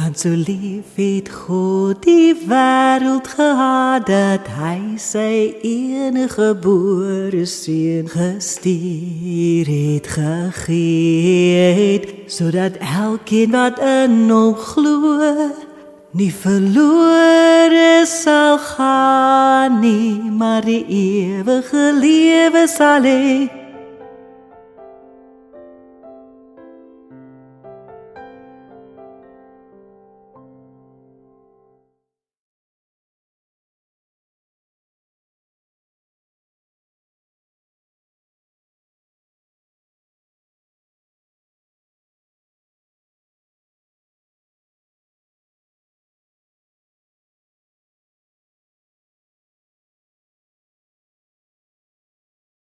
Want so lief het God die wêreld gehad, dat hy sy enige gebore seun gestuur het, gegee het, sodat elkeen wat in hom glo, nie verlore sal gaan nie, maar die ewige lewe sal hê.